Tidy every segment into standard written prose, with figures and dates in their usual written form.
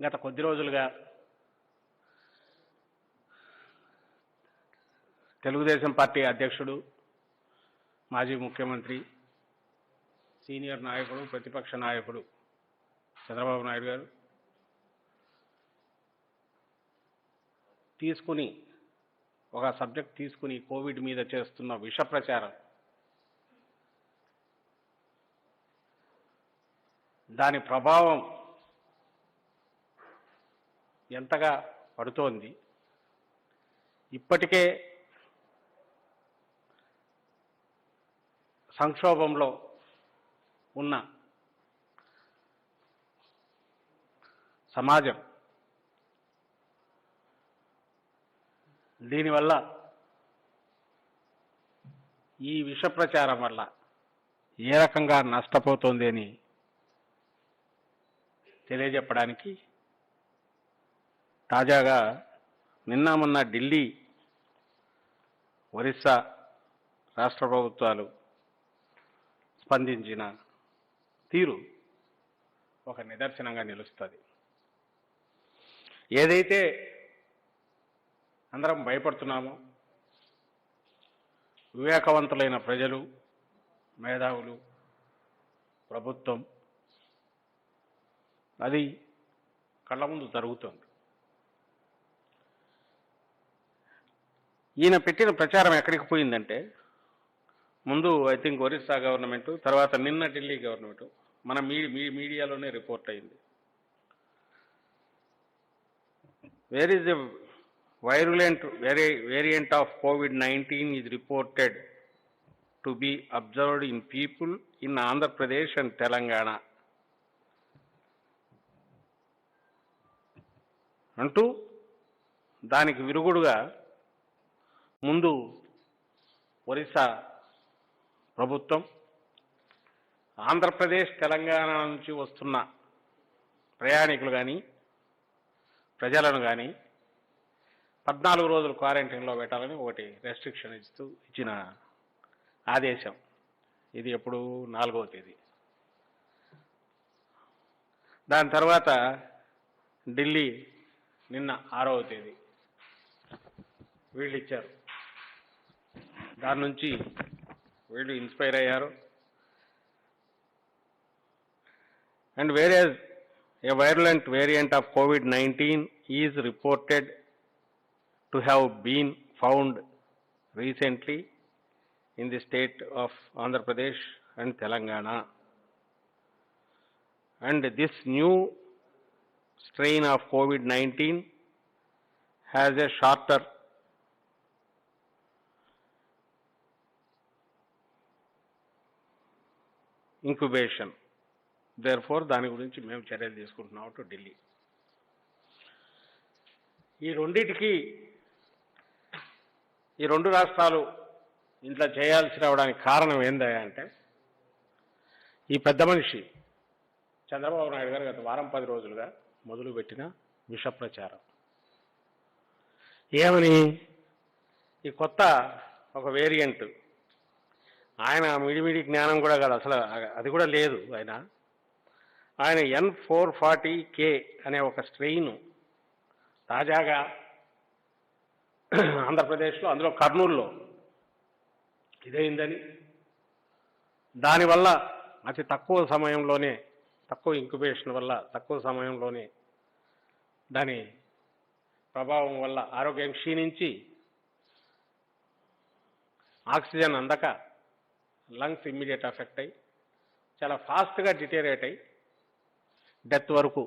గత కొద్ది రోజులుగా తెలుగుదేశం పార్టీ అధ్యక్షుడు, మాజీ ముఖ్యమంత్రి, సీనియర్ నాయకుడు, ప్రతిపక్ష నాయకుడు చంద్రబాబు నాయుడు గారు ఒక సబ్జెక్ట్ తీసుకుని కోవిడ్ మీద చేస్తున్న విష ప్రచారం, దాని ప్రభావం ఎంతగా పడుతోంది, ఇప్పటికే సంక్షోభంలో ఉన్న సమాజం దీనివల్ల, ఈ విష ప్రచారం వల్ల ఏ రకంగా నష్టపోతోంది అని తెలియజెప్పడానికి తాజాగా నిన్న మొన్న ఢిల్లీ, ఒరిస్సా రాష్ట్ర ప్రభుత్వాలు స్పందించిన తీరు ఒక నిదర్శనంగా నిలుస్తుంది. ఏదైతే అందరం భయపడుతున్నామో, వివేకవంతులైన ప్రజలు, మేధావులు, ప్రభుత్వం, అది కళ్ళ ముందు జరుగుతుంది. ఈయన పెట్టిన ప్రచారం ఎక్కడికి పోయిందంటే, ముందు ఐ థింక్ ఒరిస్సా గవర్నమెంటు, తర్వాత నిన్న ఢిల్లీ గవర్నమెంటు, మన మీడియాలోనే రిపోర్ట్ అయింది. Where is the virulent variant of COVID-19 is reported to be observed in people in Andhra Pradesh and Telangana అంటూ దానికి విరుగుడుగా ముందు ఒరిస్సా ప్రభుత్వం ఆంధ్రప్రదేశ్, తెలంగాణ నుంచి వస్తున్న ప్రయాణికులు కానీ, ప్రజలను కానీ 14 రోజులు క్వారంటైన్లో పెట్టాలని ఒకటి రెస్ట్రిక్షన్ ఇచ్చిన ఆదేశం. ఇది ఎప్పుడు 4వ తేదీ. దాని తర్వాత ఢిల్లీ నిన్న 6వ తేదీ వీళ్ళు ఇచ్చారు. దాని నుంచి వీళ్ళు ఇన్స్పైర్ అయ్యారు. And whereas a virulent variant of COVID-19 is reported to have been found recently in the state of Andhra Pradesh and Telangana. And this new strain of COVID-19 has a shorter incubation. Therefore, దాని గురించి మేము చర్యలు తీసుకుంటున్నాం to Delhi. ఈ రెండు రాష్ట్రాలు ఇంట్లో చేయాల్సి రావడానికి కారణం ఏందయ్యా అంటే, ఈ పెద్ద మనిషి చంద్రబాబు నాయుడు గారు గత వారం 10 రోజులుగా మొదలుపెట్టిన విష ప్రచారం. ఏమని, ఈ కొత్త ఒక వేరియంట్, ఆయన మిడిమిడి జ్ఞానం కూడా కాదు, అసలు అది కూడా లేదు. ఆయన N440K అనే ఒక స్ట్రెయిన్ తాజాగా ఆంధ్రప్రదేశ్లో, అందులో కర్నూలులో ఇదైందని, దానివల్ల అతి తక్కువ సమయంలోనే, తక్కువ ఇంక్యుబేషన్ వల్ల తక్కువ సమయంలోనే దాని ప్రభావం వల్ల ఆరోగ్యం క్షీణించి, ఆక్సిజన్ అందక లంగ్స్ ఇమ్మీడియట్ ఎఫెక్ట్ అయ్యి చాలా ఫాస్ట్గా డిటేరియేట్ అయ్యి డెత్ వరకు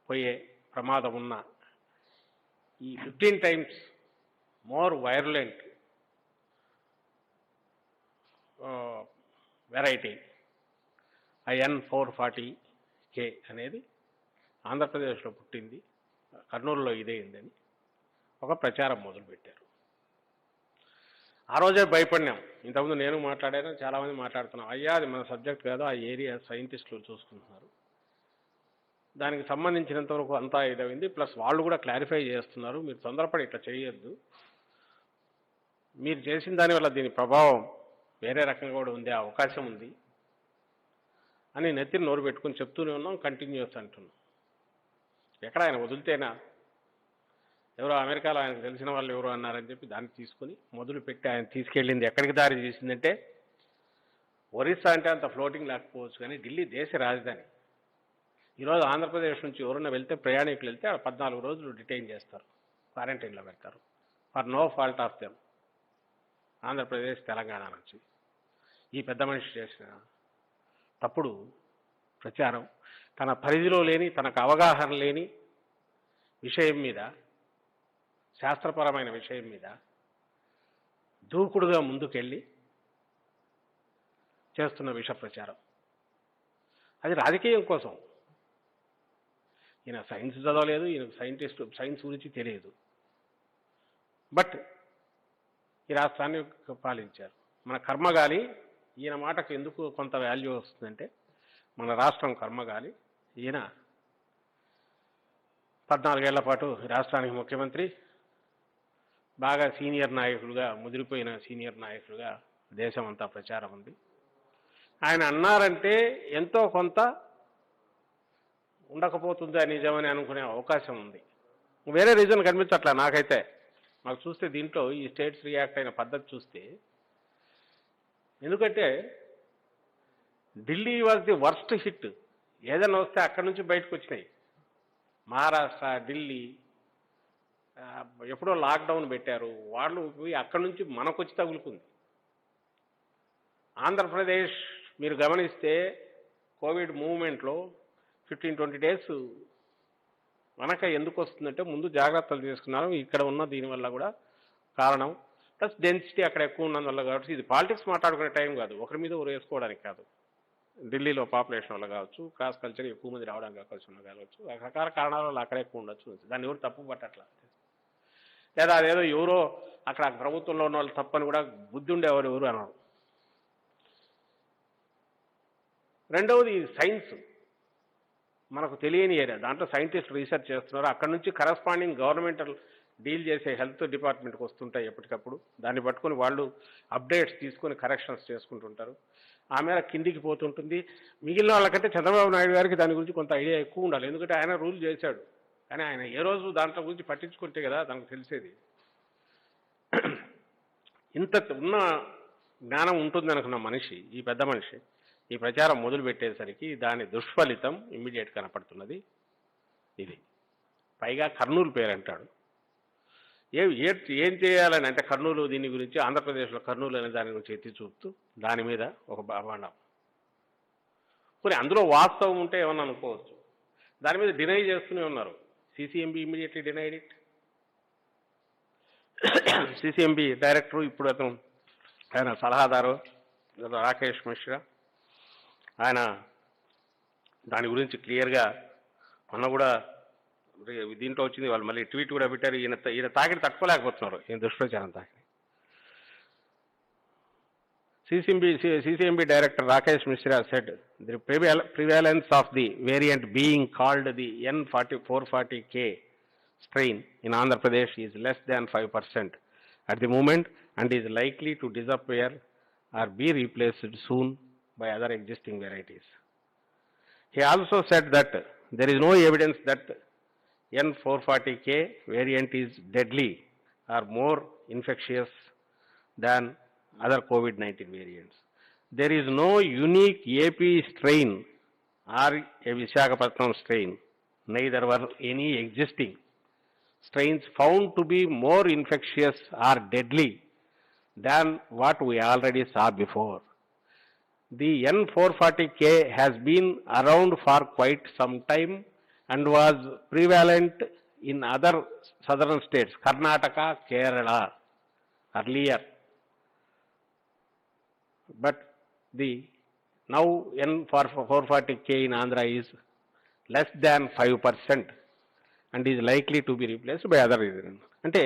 పోయే ప్రమాదం ఉన్న ఈ 15 times more virulent variety N440K అనేది ఆంధ్రప్రదేశ్లో పుట్టింది, కర్నూలులో ఇదేందని ఒక ప్రచారం మొదలుపెట్టారు. ఆ రోజే భయపడినాం. ఇంతకుముందు నేను మాట్లాడాను, చాలామంది మాట్లాడుతున్నాం, అయ్యా అది మన సబ్జెక్ట్ కాదు, ఆ ఏరియా సైంటిస్టులు చూసుకుంటున్నారు, దానికి సంబంధించినంత వరకు అంతా ఇదైంది, ప్లస్ వాళ్ళు కూడా క్లారిఫై చేస్తున్నారు, మీరు తొందరపడి ఇట్లా చేయొద్దు, మీరు చేసిన దానివల్ల దీని ప్రభావం వేరే రకంగా కూడా ఉండే అవకాశం ఉంది అని నెత్తిని నోరు పెట్టుకుని చెప్తూనే ఉన్నాం, కంటిన్యూస్ అంటున్నాం. ఎక్కడ ఆయన వదిలితేనా? ఎవరో అమెరికాలో ఆయనకు తెలిసిన వాళ్ళు ఎవరో అన్నారని చెప్పి దాన్ని తీసుకుని మొదలుపెట్టి ఆయన తీసుకెళ్ళింది ఎక్కడికి దారి తీసిందంటే, ఒరిస్సా అంటే అంత ఫ్లోటింగ్ లేకపోవచ్చు కానీ ఢిల్లీ దేశ రాజధాని. ఈరోజు ఆంధ్రప్రదేశ్ నుంచి ఎవరన్నా వెళ్తే, ప్రయాణికులు వెళ్తే 14 రోజులు డిటైన్ చేస్తారు, క్వారంటైన్లో పెడతారు, for no fault of them. Andhra Pradesh Telangana నుంచి ఈ పెద్ద మనిషి చేసిన తప్పుడు ప్రచారం, తన పరిధిలో లేని, తనకు అవగాహన లేని విషయం మీద, శాస్త్రపరమైన విషయం మీద దూకుడుగా ముందుకెళ్ళి చేస్తున్న విష ప్రచారం. అది రాజకీయం కోసం. ఈయన సైన్స్ చదవలేదు, ఈయన సైన్స్ గురించి తెలియదు, బట్ ఈ రాష్ట్రాన్ని పాలించారు. మన కర్మగాలి. ఈయన మాటకు ఎందుకు కొంత వాల్యూ వస్తుందంటే, మన రాష్ట్రం కర్మగాలి. ఈయన 14 ఏళ్ల పాటు రాష్ట్రానికి ముఖ్యమంత్రి, బాగా సీనియర్ నాయకులుగా, ముదిరిపోయిన సీనియర్ నాయకులుగా దేశం అంతా ప్రచారం ఉంది. ఆయన అన్నారంటే ఎంతో కొంత ఉండకపోతుందా నిజమని అనుకునే అవకాశం ఉంది. వేరే రీజన్ కనిపించట్లా నాకైతే. మాకు చూస్తే దీంట్లో ఈ స్టేట్స్ రియాక్ట్ అయిన పద్ధతి చూస్తే, ఎందుకంటే Delhi was the worst hit. ఏదైనా వస్తే అక్కడి నుంచి బయటకు వచ్చినాయి. మహారాష్ట్ర, ఢిల్లీ ఎప్పుడో లాక్డౌన్ పెట్టారు, వాళ్ళు పోయి అక్కడి నుంచి మనకు వచ్చి తగులుకుంది. ఆంధ్రప్రదేశ్ మీరు గమనిస్తే కోవిడ్ మూవ్మెంట్లో 15-20 డేస్ మనక ఎందుకు వస్తుందంటే, ముందు జాగ్రత్తలు తీసుకున్నారు. ఇక్కడ ఉన్న దీనివల్ల కూడా కారణం, ప్లస్ డెన్సిటీ అక్కడ ఎక్కువ ఉన్నందువల్ల. కాబట్టి ఇది పాలిటిక్స్ మాట్లాడుకునే టైం కాదు, ఒకరి మీద ఒకరు వేసుకోవడానికి కాదు. ఢిల్లీలో పాపులేషన్ వల్ల కావచ్చు, క్రాస్ కల్చర్ ఎక్కువ మంది రావడానికి అవకాశం కావచ్చు, రకరకాల కారణాల వల్ల అక్కడ ఎక్కువ ఉండొచ్చు. దాన్ని ఎవరు తప్పు పట్టట్లా, లేదా అదేదో ఎవరో అక్కడ ప్రభుత్వంలో ఉన్న వాళ్ళు తప్పని కూడా బుద్ధి ఉండేవారు ఎవరు అన్నారు. రెండవది సైన్స్ మనకు తెలియని ఏరియా, దాంట్లో సైంటిస్ట్ రీసెర్చ్ చేస్తున్నారు. అక్కడ నుంచి కరస్పాండింగ్ గవర్నమెంటల్ డీల్ చేసే హెల్త్ డిపార్ట్మెంట్కి వస్తుంటాయి ఎప్పటికప్పుడు. దాన్ని పట్టుకొని వాళ్ళు అప్డేట్స్ తీసుకొని కరెక్షన్స్ చేసుకుంటుంటారు. ఆ మేర కిందికి పోతుంటుంది. మిగిలిన వాళ్ళకంటే చంద్రబాబు నాయుడు గారికి దాని గురించి కొంత ఐడియా ఎక్కువ ఉండాలి, ఎందుకంటే ఆయన రూల్ చేశాడు. కానీ ఆయన ఏ రోజు దాంట్లో గురించి పట్టించుకుంటే కదా దానికి తెలిసేది. ఇంత ఉన్న జ్ఞానం ఉంటుంది అనుకున్న మనిషి, ఈ పెద్ద మనిషి, ఈ ప్రచారం మొదలు పెట్టేసరికి దాని దుష్ఫలితం ఇమ్మీడియట్ కనపడుతున్నది. ఇది పైగా కర్నూలు పేరు అంటాడు. ఏం చేయాలని అంటే, కర్నూలు దీని గురించి, ఆంధ్రప్రదేశ్లో కర్నూలు అనే దాని గురించి ఎత్తి చూపుతూ దాని మీద ఒక బాండం. కొన్ని అందులో వాస్తవం ఉంటే ఏమన్నా అనుకోవచ్చు, దాని మీద డినై చేస్తూనే ఉన్నారు. CCMB immediately denied it. CCMB director, ఇప్పుడు అతను ఆయన సలహాదారు రాకేష్ మిశ్రా, ఆయన దాని గురించి క్లియర్గా మొన్న కూడా దీంట్లో వచ్చింది. వాళ్ళు మళ్ళీ ట్వీట్ కూడా పెట్టారు. ఈయన తాకిడి తట్టుకోలేకపోతున్నారు, ఈయన దుష్ప్రచారం తాకిడి. CCMB Director Rakesh Mishra said the prevalence of the variant being called the N440K strain in Andhra Pradesh is less than 5% at the moment and is likely to disappear or be replaced soon by other existing varieties. He also said that there is no evidence that N440K variant is deadly or more infectious than other COVID-19 variants. There is no unique AP strain or a Visakhapatnam strain. Neither were any existing strains found to be more infectious or deadly than what we already saw before. The N440K has been around for quite some time and was prevalent in other southern states, Karnataka, Kerala, earlier. But the now N440K in Andhra is less than 5% and is likely to be replaced by other reasons. అంటే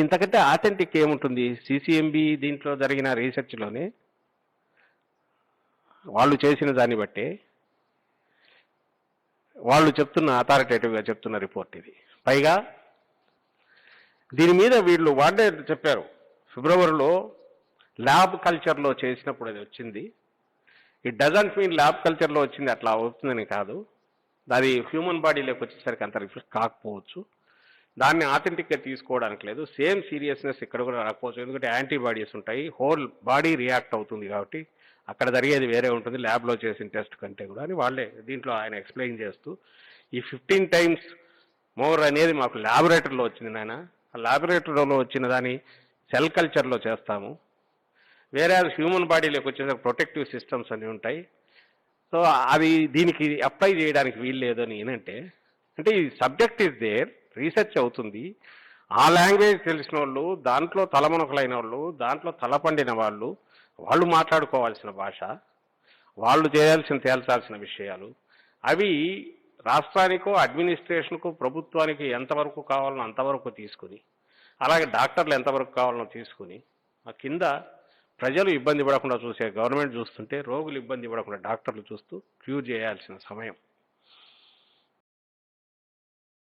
ఇంతకంటే authentic ఏముంటుంది? CCMB దీంట్లో జరిగిన రీసెర్చ్లోనే వాళ్ళు చేసిన దాన్ని బట్టి వాళ్ళు చెప్తున్న, అథారిటేటివ్గా చెప్తున్న రిపోర్ట్ ఇది. పైగా దీని మీద వీళ్ళు వాళ్ళే చెప్పారు, ఫిబ్రవరిలో ల్యాబ్ కల్చర్లో చేసినప్పుడు అది వచ్చింది. ఇట్ డజంట్ మీన్ ల్యాబ్ కల్చర్లో వచ్చింది అట్లా అవుతుందని కాదు. అది హ్యూమన్ బాడీలోకి వచ్చేసరికి అంత రిఫ్లెక్ట్ కాకపోవచ్చు. దాన్ని ఆథెంటిక్గా తీసుకోవడానికి లేదు. సేమ్ సీరియస్నెస్ ఇక్కడ కూడా రాకపోవచ్చు, ఎందుకంటే యాంటీబాడీస్ ఉంటాయి, హోల్ బాడీ రియాక్ట్ అవుతుంది కాబట్టి అక్కడ జరిగేది వేరే ఉంటుంది ల్యాబ్లో చేసిన టెస్ట్ కంటే కూడా అని వాళ్ళే దీంట్లో ఆయన ఎక్స్ప్లెయిన్ చేస్తూ, ఈ 15 times మోర్ అనేది మాకు ల్యాబొరేటరీలో వచ్చింది నాయన, ఆ ల్యాబొరేటరీలో వచ్చిన దాన్ని సెల్ కల్చర్లో చేస్తాము, వేరే హ్యూమన్ బాడీలోకి వచ్చేసరికి ప్రొటెక్టివ్ సిస్టమ్స్ అన్నీ ఉంటాయి, సో అది దీనికి అప్లై చేయడానికి వీలు లేదు అని ఏంటంటే, అంటే ఈ సబ్జెక్ట్ ఈజ్ దేర్, రీసెర్చ్ అవుతుంది, ఆ లాంగ్వేజ్ తెలిసిన వాళ్ళు, దాంట్లో తలమునకలైన వాళ్ళు, దాంట్లో తలపండిన వాళ్ళు, వాళ్ళు మాట్లాడుకోవాల్సిన భాష, వాళ్ళు తేల్చాల్సిన విషయాలు, అవి రాష్ట్రానికో అడ్మినిస్ట్రేషన్కు ప్రభుత్వానికి ఎంతవరకు కావాలనో అంతవరకు తీసుకుని, అలాగే డాక్టర్లు ఎంతవరకు కావాలనో తీసుకుని, ఆ కింద ప్రజలు ఇబ్బంది పడకుండా చూసే గవర్నమెంట్ చూస్తుంటే రోగులు ఇబ్బంది పడకుండా డాక్టర్లు చూస్తూ క్యూర్ చేయాల్సిన సమయం.